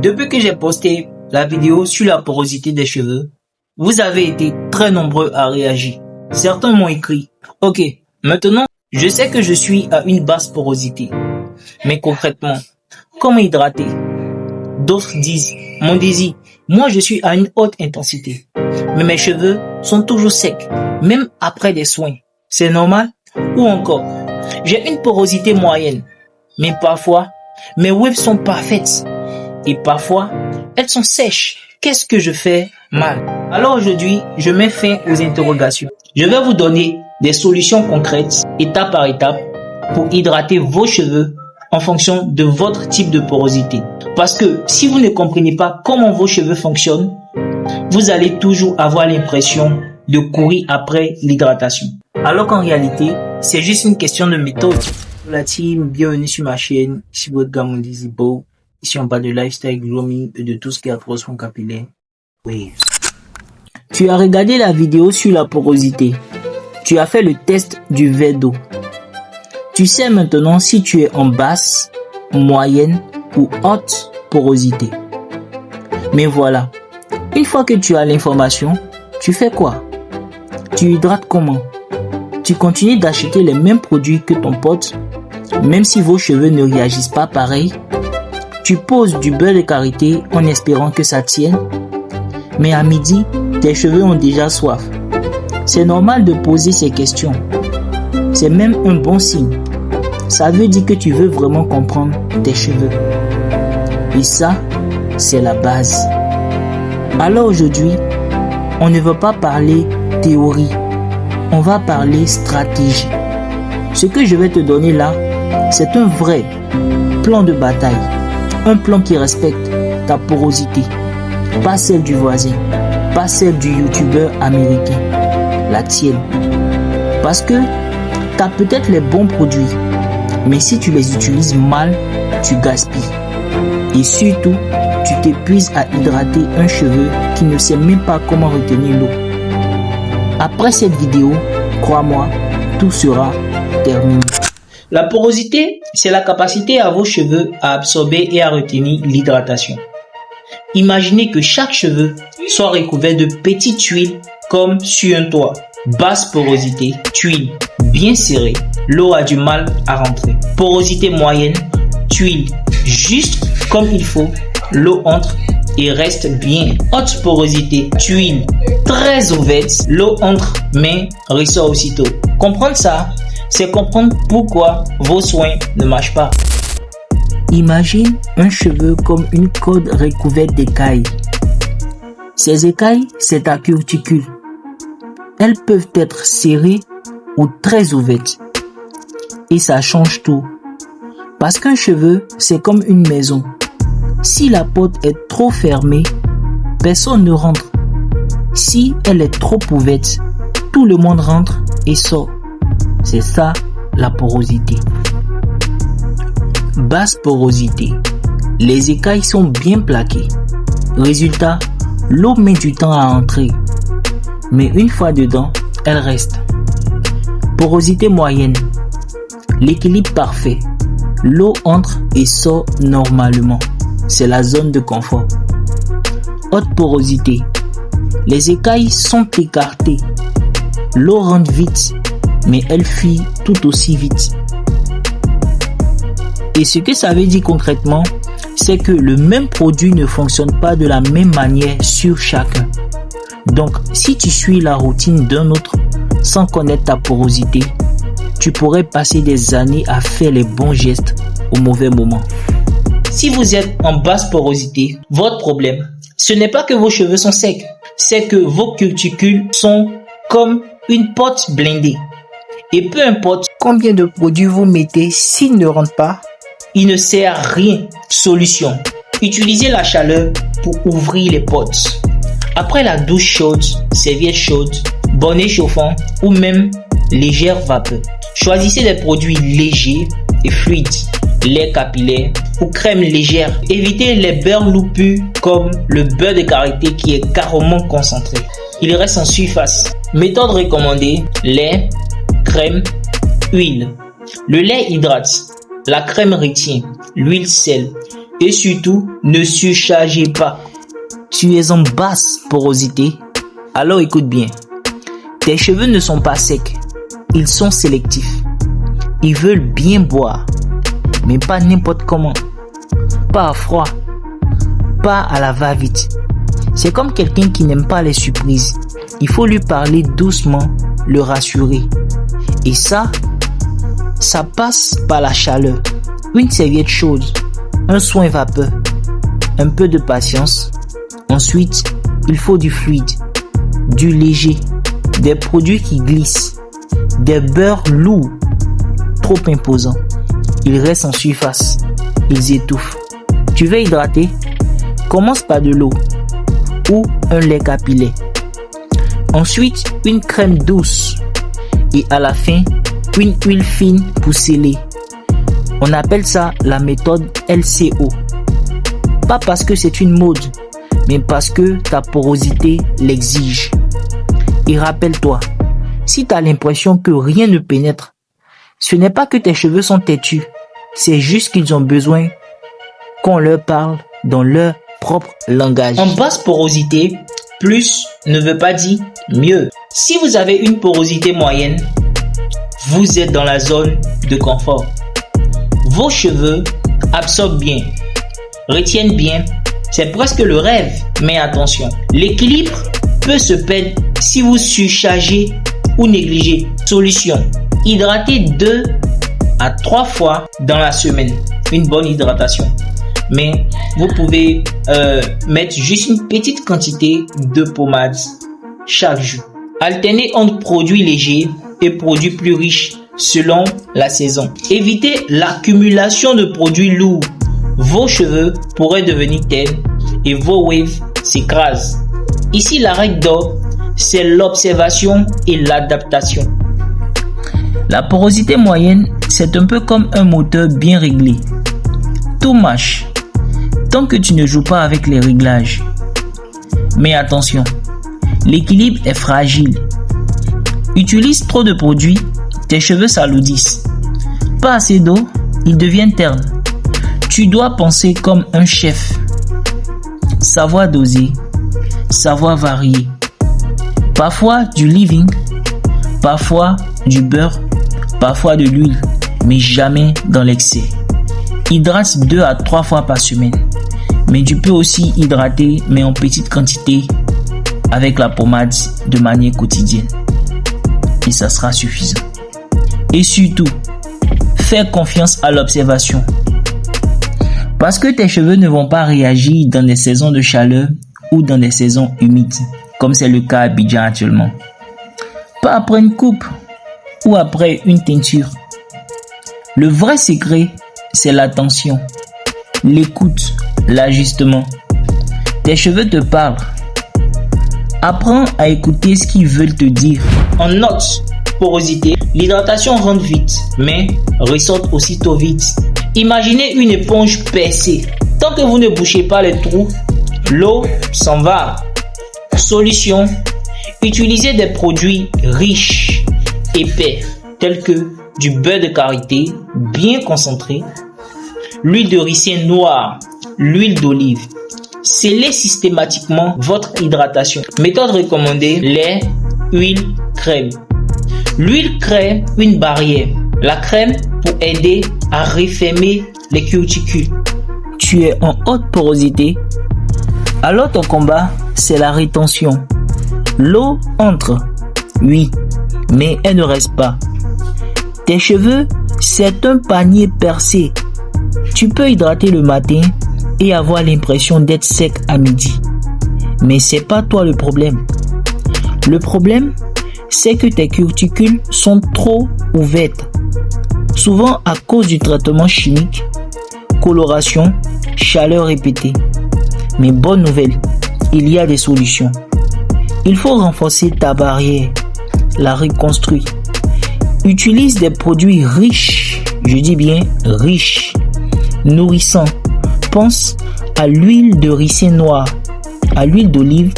Depuis que j'ai posté la vidéo sur la porosité des cheveux, vous avez été très nombreux à réagir. Certains m'ont écrit « Ok, maintenant, je sais que je suis à une basse porosité. Mais concrètement, comment hydrater ?» D'autres disent « Mon désir, moi je suis à une haute intensité. Mais mes cheveux sont toujours secs, même après des soins. C'est normal ?» Ou encore « J'ai une porosité moyenne, mais parfois, mes waves sont parfaites. Et parfois, elles sont sèches. Qu'est-ce que je fais mal ?» Alors aujourd'hui, je mets fin aux interrogations. Je vais vous donner des solutions concrètes, étape par étape, pour hydrater vos cheveux en fonction de votre type de porosité. Parce que si vous ne comprenez pas comment vos cheveux fonctionnent, vous allez toujours avoir l'impression de courir après l'hydratation. Alors qu'en réalité, c'est juste une question de méthode. La team, bienvenue sur ma chaîne. Ici votre gars Mondizi Beau. Ici on parle de lifestyle, grooming et de tout ce qui est accroissement capillaire. Oui. Tu as regardé la vidéo sur la porosité. Tu as fait le test du verre d'eau. Tu sais maintenant si tu es en basse, moyenne ou haute porosité. Mais voilà, une fois que tu as l'information, tu fais quoi? Tu hydrates comment? Tu continues d'acheter les mêmes produits que ton pote, même si vos cheveux ne réagissent pas pareil. Tu poses du beurre de karité en espérant que ça tienne. Mais à midi, tes cheveux ont déjà soif. C'est normal de poser ces questions. C'est même un bon signe. Ça veut dire que tu veux vraiment comprendre tes cheveux. Et ça, c'est la base. Alors aujourd'hui, on ne va pas parler théorie. On va parler stratégie. Ce que je vais te donner là, c'est un vrai plan de bataille. Un plan qui respecte ta porosité. Pas celle du voisin. Pas celle du youtubeur américain. La tienne. Parce que tu as peut-être les bons produits. Mais si tu les utilises mal, tu gaspilles. Et surtout, tu t'épuises à hydrater un cheveu qui ne sait même pas comment retenir l'eau. Après cette vidéo, crois-moi, tout sera terminé. La porosité, c'est la capacité à vos cheveux à absorber et à retenir l'hydratation. Imaginez que chaque cheveu soit recouvert de petites tuiles comme sur un toit. Basse porosité, tuile bien serrée, l'eau a du mal à rentrer. Porosité moyenne, tuile juste comme il faut, l'eau entre et reste bien. Haute porosité, tuile très ouverte, l'eau entre mais ressort aussitôt. Comprendre ça, c'est comprendre pourquoi vos soins ne marchent pas. Imagine un cheveu comme une corde recouverte d'écailles. Ces écailles, c'est ta cuticule. Elles peuvent être serrées ou très ouvertes. Et ça change tout. Parce qu'un cheveu, c'est comme une maison. Si la porte est trop fermée, personne ne rentre. Si elle est trop ouverte, tout le monde rentre et sort. C'est ça la porosité. Basse porosité. Les écailles sont bien plaquées. Résultat, l'eau met du temps à entrer. Mais une fois dedans, elle reste. Porosité moyenne. L'équilibre parfait. L'eau entre et sort normalement. C'est la zone de confort. Haute porosité. Les écailles sont écartées. L'eau rentre vite, mais elle fuit tout aussi vite. Et ce que ça veut dire concrètement, c'est que le même produit ne fonctionne pas de la même manière sur chacun. Donc, si tu suis la routine d'un autre sans connaître ta porosité, tu pourrais passer des années à faire les bons gestes au mauvais moment. Si vous êtes en basse porosité, votre problème, ce n'est pas que vos cheveux sont secs, c'est que vos cuticules sont comme une porte blindée. Et peu importe combien de produits vous mettez, s'ils ne rentrent pas, il ne sert à rien. Solution. Utilisez la chaleur pour ouvrir les portes. Après la douche chaude, serviette chaude, bonnet chauffant ou même légère vapeur. Choisissez des produits légers et fluides, lait capillaire ou crème légère. Évitez les beurres loupus comme le beurre de karité qui est carrément concentré. Il reste en surface. Méthode recommandée, lait, crème, huile. Le lait hydrate, la crème retient, l'huile sel. Et surtout, ne surchargez pas. Tu es en basse porosité? Alors écoute bien. Tes cheveux ne sont pas secs. Ils sont sélectifs. Ils veulent bien boire. Mais pas n'importe comment. Pas à froid. Pas à la va-vite. C'est comme quelqu'un qui n'aime pas les surprises. Il faut lui parler doucement, le rassurer. Et ça passe par la chaleur. Une serviette chaude, un soin vapeur, un peu de patience. Ensuite, il faut du fluide, du léger, des produits qui glissent, des beurres lourds, trop imposants. Ils restent en surface, ils étouffent. Tu veux hydrater? Commence par de l'eau ou un lait capillaire. Ensuite, une crème douce et à la fin, une huile fine pour sceller. On appelle ça la méthode LCO. Pas parce que c'est une mode, mais parce que ta porosité l'exige. Et rappelle-toi, si tu as l'impression que rien ne pénètre, ce n'est pas que tes cheveux sont têtus, c'est juste qu'ils ont besoin qu'on leur parle dans leur propre langage. En basse porosité, plus ne veut pas dire mieux. Si vous avez une porosité moyenne, vous êtes dans la zone de confort. Vos cheveux absorbent bien, retiennent bien. C'est presque le rêve. Mais attention, l'équilibre peut se perdre si vous surchargez ou négligez. Solution, hydratez 2 à 3 fois dans la semaine. Une bonne hydratation. Mais vous pouvez mettre juste une petite quantité de pommade chaque jour. Alternez entre produits légers et produits plus riches selon la saison. Évitez l'accumulation de produits lourds. Vos cheveux pourraient devenir tels et vos waves s'écrasent. Ici, la règle d'or, c'est l'observation et l'adaptation. La porosité moyenne, c'est un peu comme un moteur bien réglé. Tout marche tant que tu ne joues pas avec les réglages. Mais attention, l'équilibre est fragile. Utilise trop de produits, tes cheveux s'alourdissent. Pas assez d'eau, ils deviennent ternes. Tu dois penser comme un chef. Savoir doser, savoir varier. Parfois du leave-in, parfois du beurre, parfois de l'huile, mais jamais dans l'excès. Hydrate 2 à 3 fois par semaine. Mais tu peux aussi hydrater, mais en petite quantité, avec la pommade de manière quotidienne. Et ça sera suffisant. Et surtout, fais confiance à l'observation. Parce que tes cheveux ne vont pas réagir dans des saisons de chaleur ou dans des saisons humides, comme c'est le cas à Abidjan actuellement. Pas après une coupe ou après une teinture. Le vrai secret, c'est l'attention, l'écoute, l'ajustement. Tes cheveux te parlent. Apprends à écouter ce qu'ils veulent te dire. En note, porosité, l'hydratation rentre vite, mais ressort aussitôt vite. Imaginez une éponge percée. Tant que vous ne bouchez pas les trous, l'eau s'en va. Solution, utilisez des produits riches, épais, tels que du beurre de karité bien concentré, l'huile de ricin noire, l'huile d'olive. Scellez systématiquement votre hydratation. Méthode recommandée, lait, huile, crème. L'huile crée une barrière. La crème pour aider à refermer les cuticules. Tu es en haute porosité. Alors ton combat, c'est la rétention. L'eau entre, oui, mais elle ne reste pas. Tes cheveux, c'est un panier percé. Tu peux hydrater le matin et avoir l'impression d'être sec à midi. Mais c'est pas toi le problème. Le problème, c'est que tes cuticules sont trop ouvertes. Souvent à cause du traitement chimique, coloration, chaleur répétée. Mais bonne nouvelle, il y a des solutions. Il faut renforcer ta barrière, la reconstruire. Utilise des produits riches, je dis bien riches, nourrissants. Pense à l'huile de ricin noir, à l'huile d'olive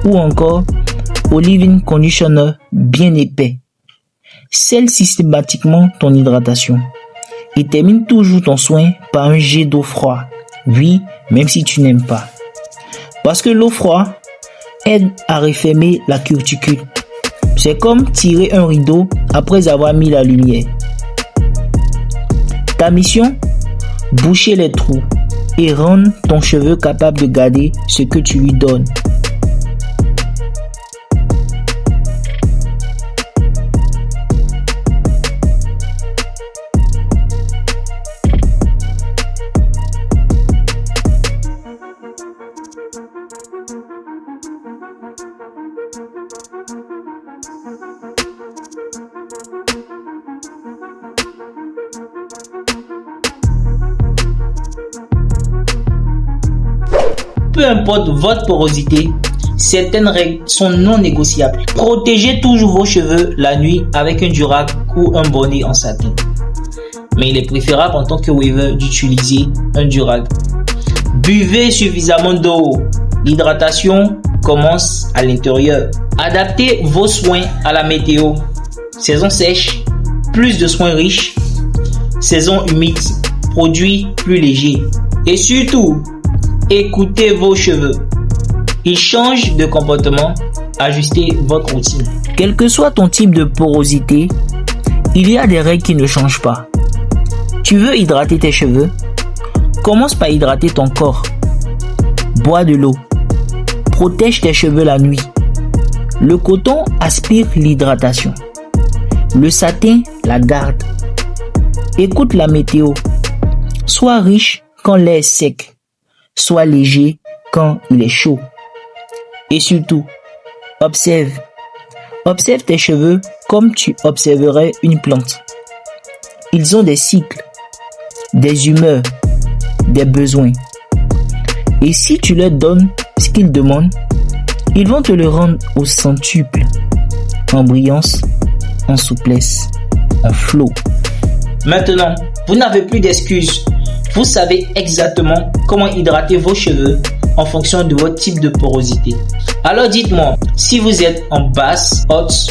ou encore au leave-in conditioner bien épais. Scelle systématiquement ton hydratation et termine toujours ton soin par un jet d'eau froid Oui, même si tu n'aimes pas. Parce que l'eau froide aide à refermer la cuticule. C'est comme tirer un rideau après avoir mis la lumière. Ta mission? Boucher les trous et rendre ton cheveu capable de garder ce que tu lui donnes. Peu importe votre porosité, certaines règles sont non négociables. Protégez toujours vos cheveux la nuit avec un durag ou un bonnet en satin. Mais il est préférable en tant que waver d'utiliser un durag. Buvez suffisamment d'eau. L'hydratation commence à l'intérieur. Adaptez vos soins à la météo. Saison sèche, plus de soins riches. Saison humide, produits plus légers. Et surtout, écoutez vos cheveux. Ils changent de comportement. Ajustez votre routine. Quel que soit ton type de porosité, il y a des règles qui ne changent pas. Tu veux hydrater tes cheveux? Commence par hydrater ton corps. Bois de l'eau. Protège tes cheveux la nuit. Le coton aspire l'hydratation. Le satin la garde. Écoute la météo. Sois riche quand l'air est sec. Sois léger quand il est chaud. Et surtout, observe. Observe tes cheveux comme tu observerais une plante. Ils ont des cycles, des humeurs, des besoins. Et si tu leur donnes ce qu'ils demandent, ils vont te le rendre au centuple, en brillance, en souplesse, en flot. Maintenant, vous n'avez plus d'excuses. Vous savez exactement comment hydrater vos cheveux en fonction de votre type de porosité. Alors dites-moi si vous êtes en basse, haute,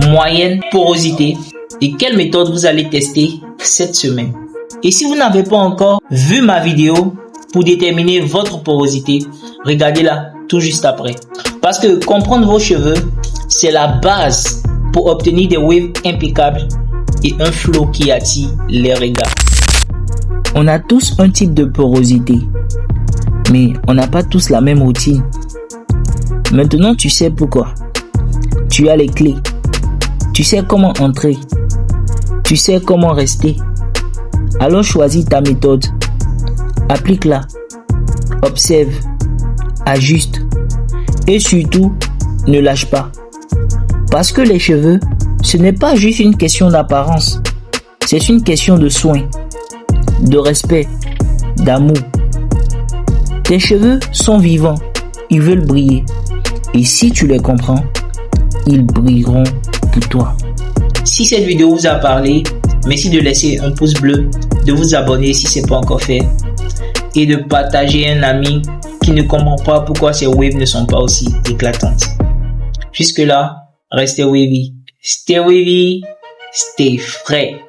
moyenne porosité et quelle méthode vous allez tester cette semaine. Et si vous n'avez pas encore vu ma vidéo pour déterminer votre porosité, regardez-la tout juste après. Parce que comprendre vos cheveux, c'est la base pour obtenir des waves impeccables et un flow qui attire les regards. On a tous un type de porosité, mais on n'a pas tous la même routine. Maintenant, tu sais pourquoi. Tu as les clés. Tu sais comment entrer. Tu sais comment rester. Alors choisis ta méthode. Applique-la. Observe. Ajuste. Et surtout, ne lâche pas. Parce que les cheveux, ce n'est pas juste une question d'apparence. C'est une question de soin, de respect, d'amour. Tes cheveux sont vivants. Ils veulent briller. Et si tu les comprends, ils brilleront pour toi. Si cette vidéo vous a parlé, merci de laisser un pouce bleu, de vous abonner si ce n'est pas encore fait et de partager à un ami qui ne comprend pas pourquoi ces waves ne sont pas aussi éclatantes. Jusque là, restez wavy. Stay wavy, stay frais.